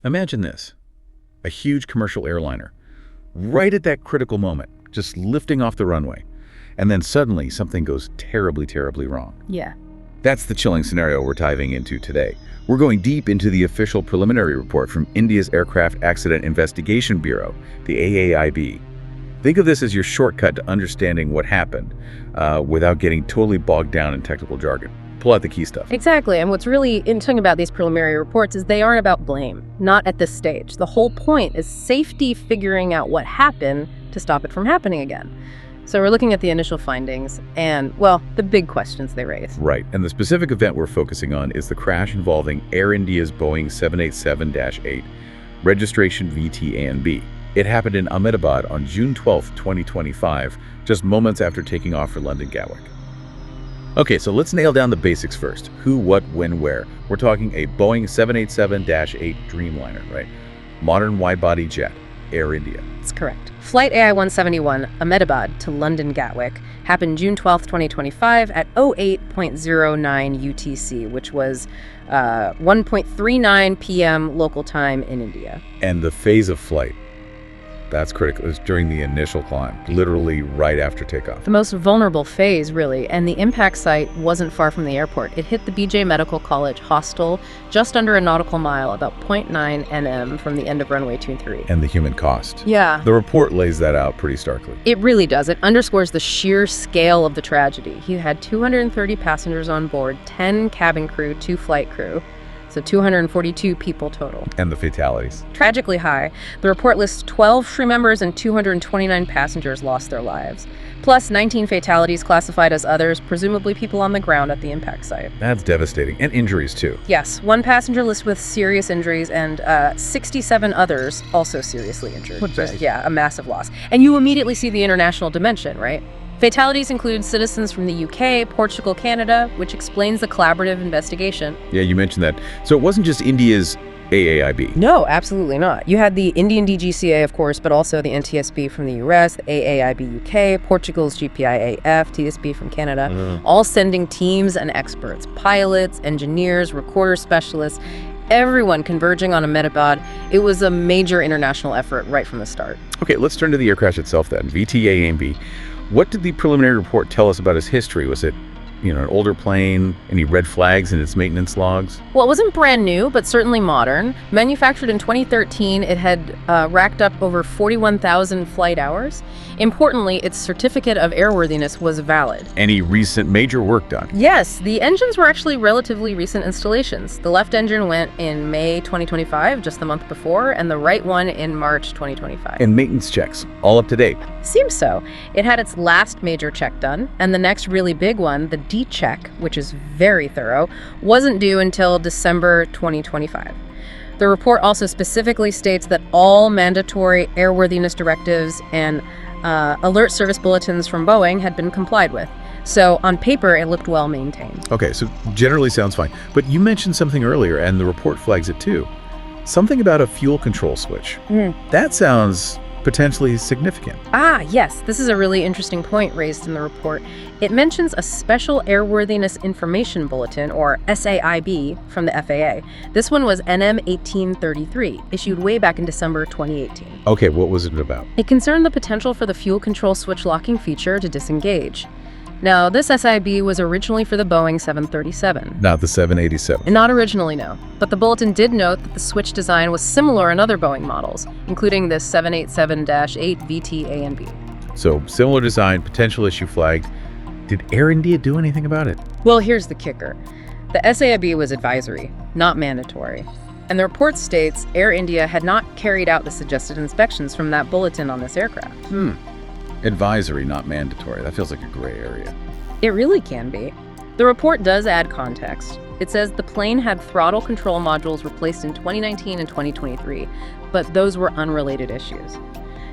Imagine this, a huge commercial airliner, right at that critical moment, just lifting off the runway, and then suddenly something goes terribly, terribly wrong. Yeah. That's the chilling scenario we're diving into today. We're going deep into the official preliminary report from India's Aircraft Accident Investigation Bureau, the AAIB. Think of this as your shortcut to understanding what happened without getting totally bogged down in technical jargon. Pull out the key stuff. Exactly, and what's really interesting about these preliminary reports is they aren't about blame, not at this stage. The whole point is safety figuring out what happened to stop it from happening again. So we're looking at the initial findings and, well, the big questions they raise. Right, and the specific event we're focusing on is the crash involving Air India's Boeing 787-8, registration VT-ANB. It happened in Ahmedabad on June 12, 2025, just moments after taking off for London Gatwick. Okay, so let's nail down the basics first. Who, what, when, where. We're talking a Boeing 787-8 Dreamliner, right? Modern wide-body jet, Air India. That's correct. Flight AI171, Ahmedabad to London Gatwick, happened June 12, 2025 at 08:09 UTC, which was 1:39 p.m. local time in India. And the phase of flight, that's critical. It was during the initial climb, literally right after takeoff. The most vulnerable phase, really, and the impact site wasn't far from the airport. It hit the BJ Medical College hostel just under a nautical mile, about 0.9 nm from the end of runway 23. And the human cost. Yeah. The report lays that out pretty starkly. It really does. It underscores the sheer scale of the tragedy. He had 230 passengers on board, 10 cabin crew, 2 flight crew. So 242 people total. And the fatalities. Tragically high. The report lists 12 crew members and 229 passengers lost their lives. Plus 19 fatalities classified as others, presumably people on the ground at the impact site. That's devastating. And injuries too. Yes, 1 passenger listed with serious injuries and 67 others also seriously injured. What bad. Yeah, a massive loss. And you immediately see the international dimension, right? Fatalities include citizens from the UK, Portugal, Canada, which explains the collaborative investigation. Yeah, you mentioned that. So it wasn't just India's AAIB. No, absolutely not. You had the Indian DGCA, of course, but also the NTSB from the US, the AAIB UK, Portugal's GPIAF, TSB from Canada, all sending teams and experts, pilots, engineers, recorder specialists, everyone converging on Ahmedabad. It was a major international effort right from the start. Okay, let's turn to the air crash itself then, VT-ANB. What did the preliminary report tell us about its history? Was it, an older plane? Any red flags in its maintenance logs? Well, it wasn't brand new, but certainly modern. Manufactured in 2013, it had racked up over 41,000 flight hours. Importantly, its certificate of airworthiness was valid. Any recent major work done? Yes, the engines were actually relatively recent installations. The left engine went in May 2025, just the month before, and the right one in March 2025. And maintenance checks, all up to date? Seems so. It had its last major check done, and the next really big one, the D-check, which is very thorough, wasn't due until December 2025. The report also specifically states that all mandatory airworthiness directives and alert service bulletins from Boeing had been complied with. So on paper, it looked well maintained. Okay, so generally sounds fine. But you mentioned something earlier, and the report flags it too. Something about a fuel control switch. That sounds potentially significant. Yes, this is a really interesting point raised in the report. It mentions a special airworthiness information bulletin, or SAIB, from the FAA. This one was NM 1833, issued way back in December 2018. Okay, what was it about? It concerned the potential for the fuel control switch locking feature to disengage. Now, this SIB was originally for the Boeing 737. Not the 787. Not originally, no. But the bulletin did note that the switch design was similar in other Boeing models, including this 787-8 VT-ANB. So, similar design, potential issue flagged. Did Air India do anything about it? Well, here's the kicker. The SAIB was advisory, not mandatory. And the report states Air India had not carried out the suggested inspections from that bulletin on this aircraft. Advisory, not mandatory. That feels like a gray area. It really can be. The report does add context. It says the plane had throttle control modules replaced in 2019 and 2023, but those were unrelated issues.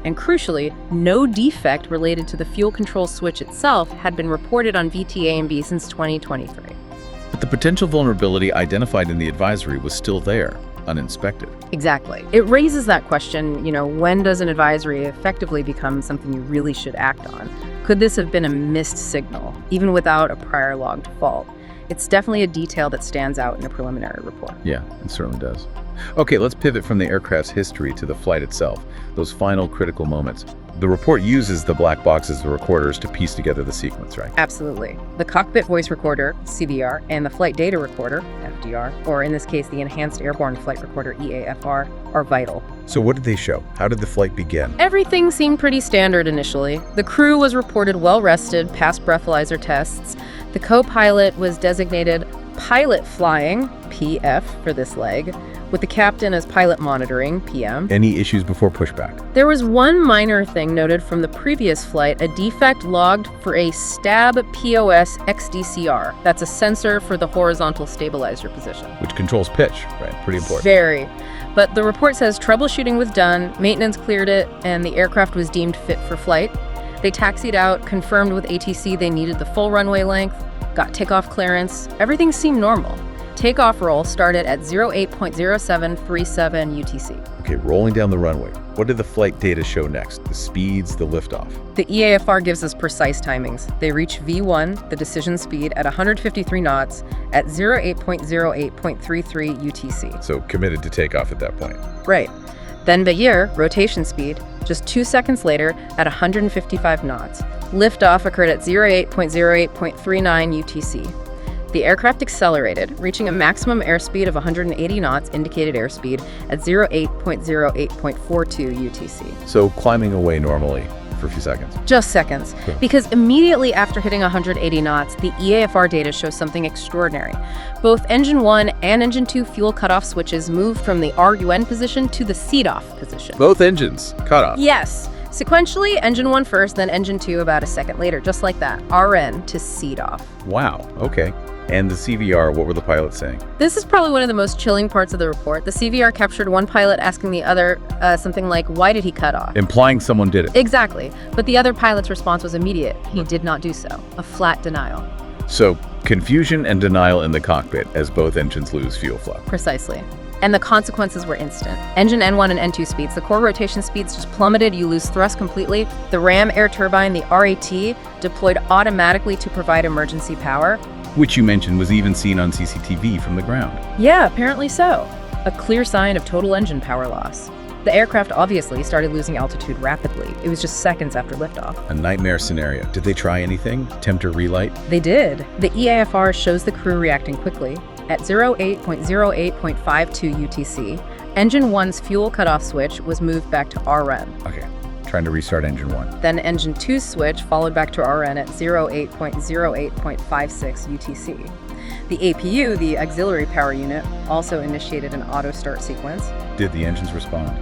And crucially, no defect related to the fuel control switch itself had been reported on VT-ANB since 2023. But the potential vulnerability identified in the advisory was still there, uninspected. Exactly. It raises that question, when does an advisory effectively become something you really should act on? Could this have been a missed signal, even without a prior logged fault? It's definitely a detail that stands out in a preliminary report. Yeah, it certainly does. Okay, let's pivot from the aircraft's history to the flight itself, those final critical moments. The report uses the black boxes of recorders to piece together the sequence, right? Absolutely. The cockpit voice recorder, CVR, and the flight data recorder, FDR, or in this case, the enhanced airborne flight recorder, EAFR, are vital. So what did they show? How did the flight begin? Everything seemed pretty standard initially. The crew was reported well-rested, passed breathalyzer tests. The co-pilot was designated pilot flying, PF for this leg, with the captain as pilot monitoring, PM. Any issues before pushback? There was one minor thing noted from the previous flight, a defect logged for a STAB POS XDCR. That's a sensor for the horizontal stabilizer position. Which controls pitch, right? Pretty important. Very. But the report says troubleshooting was done, maintenance cleared it, and the aircraft was deemed fit for flight. They taxied out, confirmed with ATC they needed the full runway length, got takeoff clearance. Everything seemed normal. Takeoff roll started at 08.0737 UTC. Okay, rolling down the runway. What did the flight data show next? The speeds, the liftoff? The EAFR gives us precise timings. They reach V1, the decision speed, at 153 knots at 08.08.33 UTC. So committed to takeoff at that point. Right. Then Bayeur, rotation speed, just 2 seconds later at 155 knots. Liftoff occurred at 08.08.39 UTC. The aircraft accelerated, reaching a maximum airspeed of 180 knots indicated airspeed at 08.08.42 UTC. So climbing away normally for a few seconds. Just seconds. Cool. Because immediately after hitting 180 knots, the EAFR data shows something extraordinary. Both Engine 1 and Engine 2 fuel cutoff switches moved from the RUN position to the CDOF position. Both engines cut off. Yes. Sequentially, Engine 1 first, then Engine 2 about a second later, just like that. RN to CDOF. Wow, okay. And the CVR, what were the pilots saying? This is probably one of the most chilling parts of the report. The CVR captured one pilot asking the other something like, why did he cut off? Implying someone did it. Exactly. But the other pilot's response was immediate. He did not do so. A flat denial. So confusion and denial in the cockpit as both engines lose fuel flow. Precisely. And the consequences were instant. Engine N1 and N2 speeds, the core rotation speeds just plummeted, you lose thrust completely. The Ram Air Turbine, the RAT, deployed automatically to provide emergency power. Which you mentioned was even seen on CCTV from the ground. Yeah, apparently so. A clear sign of total engine power loss. The aircraft obviously started losing altitude rapidly. It was just seconds after liftoff. A nightmare scenario. Did they try anything? Attempt to relight? They did. The EAFR shows the crew reacting quickly. At 08.08.52 UTC, Engine 1's fuel cutoff switch was moved back to RN. Okay, trying to restart Engine 1. Then Engine 2's switch followed back to RN at 08.08.56 UTC. The APU, the auxiliary power unit, also initiated an auto start sequence. Did the engines respond?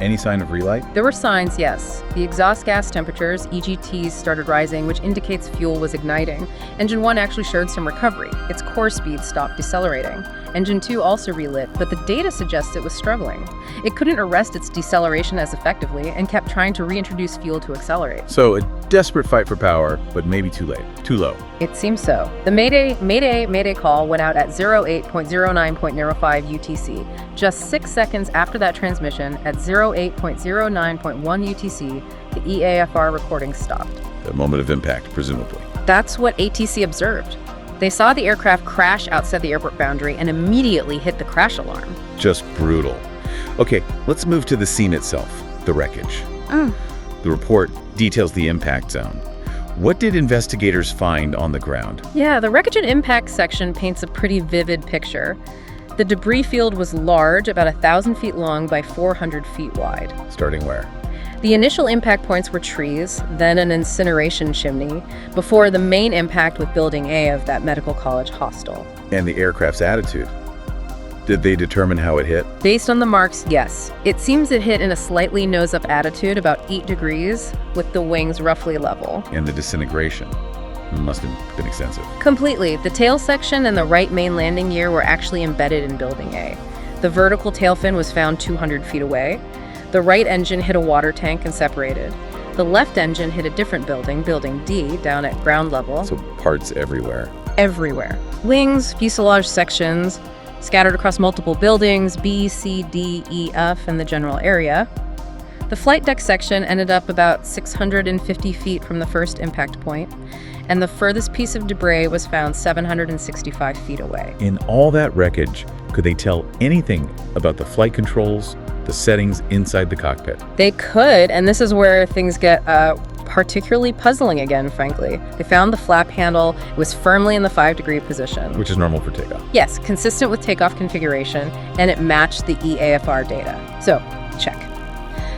Any sign of relight? There were signs, yes. The exhaust gas temperatures, EGTs, started rising, which indicates fuel was igniting. Engine 1 actually showed some recovery. Its core speed stopped decelerating. Engine 2 also relit, but the data suggests it was struggling. It couldn't arrest its deceleration as effectively and kept trying to reintroduce fuel to accelerate. So a desperate fight for power, but maybe too late, too low. It seems so. The Mayday call went out at 08.09.05 UTC. Just 6 seconds after that transmission, at 08.09.1 UTC, the EAFR recording stopped. The moment of impact, presumably. That's what ATC observed. They saw the aircraft crash outside the airport boundary and immediately hit the crash alarm. Just brutal. Okay, let's move to the scene itself, the wreckage. The report details the impact zone. What did investigators find on the ground? Yeah, the wreckage and impact section paints a pretty vivid picture. The debris field was large, about 1,000 feet long by 400 feet wide. Starting where? The initial impact points were trees, then an incineration chimney, before the main impact with Building A of that medical college hostel. And the aircraft's attitude. Did they determine how it hit? Based on the marks, yes. It seems it hit in a slightly nose-up attitude, about 8 degrees, with the wings roughly level. And the disintegration must have been extensive. Completely. The tail section and the right main landing gear were actually embedded in Building A. The vertical tail fin was found 200 feet away. The right engine hit a water tank and separated. The left engine hit a different building, Building D, down at ground level. So parts everywhere. Everywhere. Wings, fuselage sections, scattered across multiple buildings, B, C, D, E, F, and the general area. The flight deck section ended up about 650 feet from the first impact point, and the furthest piece of debris was found 765 feet away. In all that wreckage, Could they tell anything about the flight controls, the settings inside the cockpit? They could, and this is where things get particularly puzzling again, frankly. They found the flap handle was firmly in the 5-degree position. Which is normal for takeoff. Yes, consistent with takeoff configuration, and it matched the EAFR data. So, check.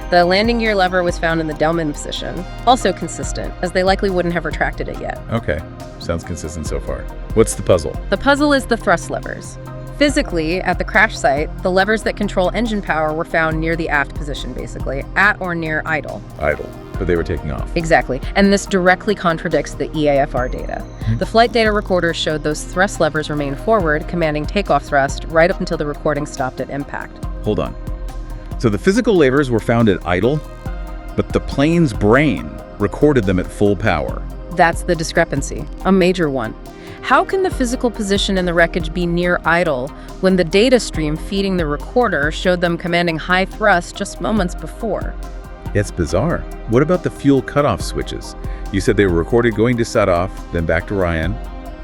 The landing gear lever was found in the Delman position, also consistent, as they likely wouldn't have retracted it yet. Okay, sounds consistent so far. What's the puzzle? The puzzle is the thrust levers. Physically, at the crash site, the levers that control engine power were found near the aft position, basically, at or near idle. Idle, but they were taking off. Exactly, and this directly contradicts the EAFR data. The flight data recorder showed those thrust levers remained forward, commanding takeoff thrust, right up until the recording stopped at impact. Hold on. So the physical levers were found at idle, but the plane's brain recorded them at full power. That's the discrepancy, a major one. How can the physical position in the wreckage be near idle when the data stream feeding the recorder showed them commanding high thrust just moments before? It's bizarre. What about the fuel cutoff switches? You said they were recorded going to set off, then back to Ryan.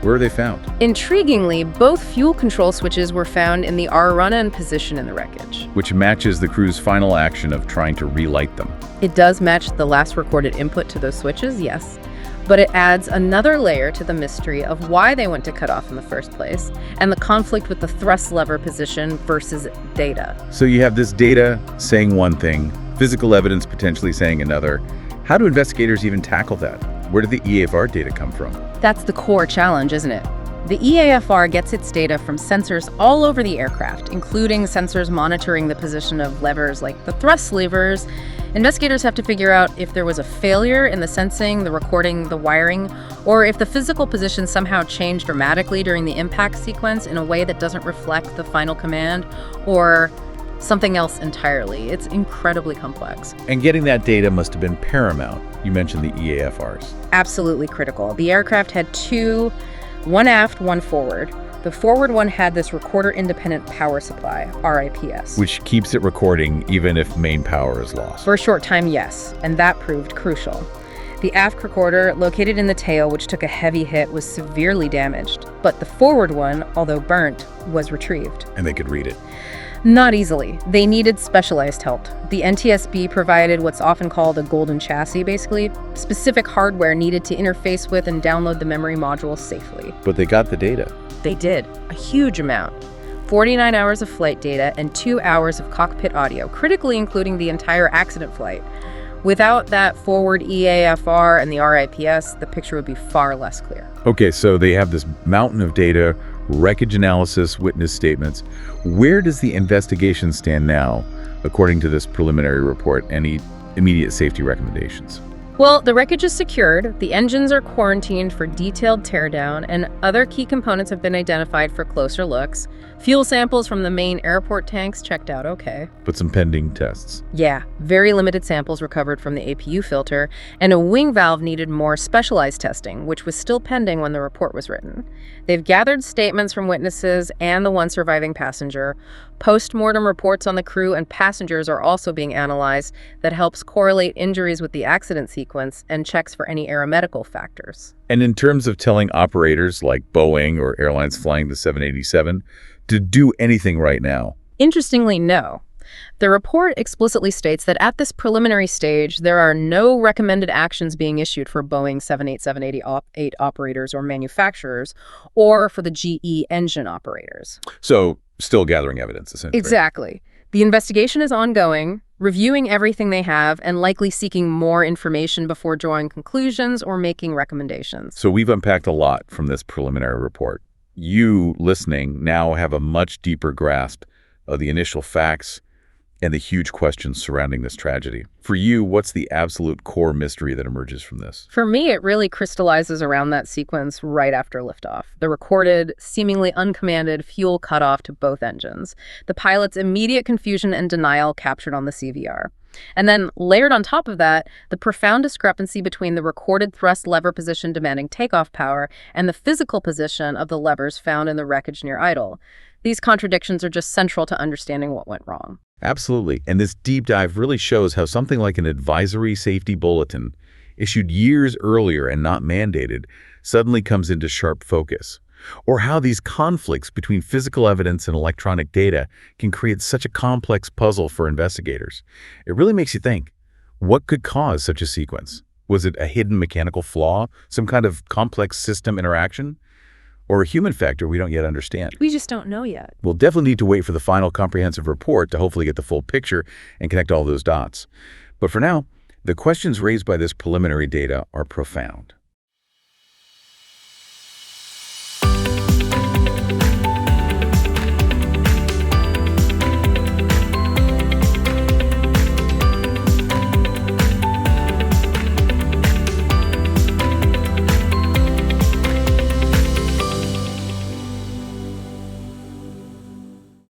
Where are they found? Intriguingly, both fuel control switches were found in the R-run-in position in the wreckage. Which matches the crew's final action of trying to relight them. It does match the last recorded input to those switches, yes. But it adds another layer to the mystery of why they went to cut off in the first place, and the conflict with the thrust lever position versus data. So you have this data saying one thing, physical evidence potentially saying another. How do investigators even tackle that? Where did the EAFR data come from? That's the core challenge, isn't it? The EAFR gets its data from sensors all over the aircraft, including sensors monitoring the position of levers like the thrust levers. Investigators have to figure out if there was a failure in the sensing, the recording, the wiring, or if the physical position somehow changed dramatically during the impact sequence in a way that doesn't reflect the final command, or something else entirely. It's incredibly complex. And getting that data must have been paramount. You mentioned the EAFRs. Absolutely critical. The aircraft had two, one aft, one forward. The forward one had this recorder-independent power supply, RIPS. Which keeps it recording even if main power is lost. For a short time, yes, and that proved crucial. The aft recorder, located in the tail, which took a heavy hit, was severely damaged. But the forward one, although burnt, was retrieved. And they could read it. Not easily. They needed specialized help. The NTSB provided what's often called a golden chassis, basically, specific hardware needed to interface with and download the memory module safely. But they got the data. They did, a huge amount. 49 hours of flight data and 2 hours of cockpit audio, critically including the entire accident flight. Without that forward EAFR and the RIPS, the picture would be far less clear. Okay, so they have this mountain of data, wreckage analysis, witness statements. Where does the investigation stand now, according to this preliminary report? Any immediate safety recommendations? Well, the wreckage is secured, the engines are quarantined for detailed teardown, and other key components have been identified for closer looks. Fuel samples from the main airport tanks checked out okay. But some pending tests. Yeah, very limited samples recovered from the APU filter, and a wing valve needed more specialized testing, which was still pending when the report was written. They've gathered statements from witnesses and the one surviving passenger. Post-mortem reports on the crew and passengers are also being analyzed that helps correlate injuries with the accident sequence and checks for any aeromedical factors. And in terms of telling operators like Boeing or airlines flying the 787 to do anything right now? Interestingly, no. The report explicitly states that at this preliminary stage, there are no recommended actions being issued for Boeing 787-8 operators or manufacturers, or for the GE engine operators. So, still gathering evidence, essentially. Exactly. The investigation is ongoing, reviewing everything they have, and likely seeking more information before drawing conclusions or making recommendations. So we've unpacked a lot from this preliminary report. You, listening, now have a much deeper grasp of the initial facts and the huge questions surrounding this tragedy. For you, what's the absolute core mystery that emerges from this? For me, it really crystallizes around that sequence right after liftoff. The recorded, seemingly uncommanded fuel cutoff to both engines. The pilot's immediate confusion and denial captured on the CVR. And then, layered on top of that, the profound discrepancy between the recorded thrust lever position demanding takeoff power and the physical position of the levers found in the wreckage near idle. These contradictions are just central to understanding what went wrong. Absolutely. And this deep dive really shows how something like an advisory safety bulletin, issued years earlier and not mandated, suddenly comes into sharp focus. or how these conflicts between physical evidence and electronic data can create such a complex puzzle for investigators. It really makes you think, what could cause such a sequence? Was it a hidden mechanical flaw, some kind of complex system interaction, or a human factor we don't yet understand? We just don't know yet. We'll definitely need to wait for the final comprehensive report to hopefully get the full picture and connect all those dots. But for now, the questions raised by this preliminary data are profound.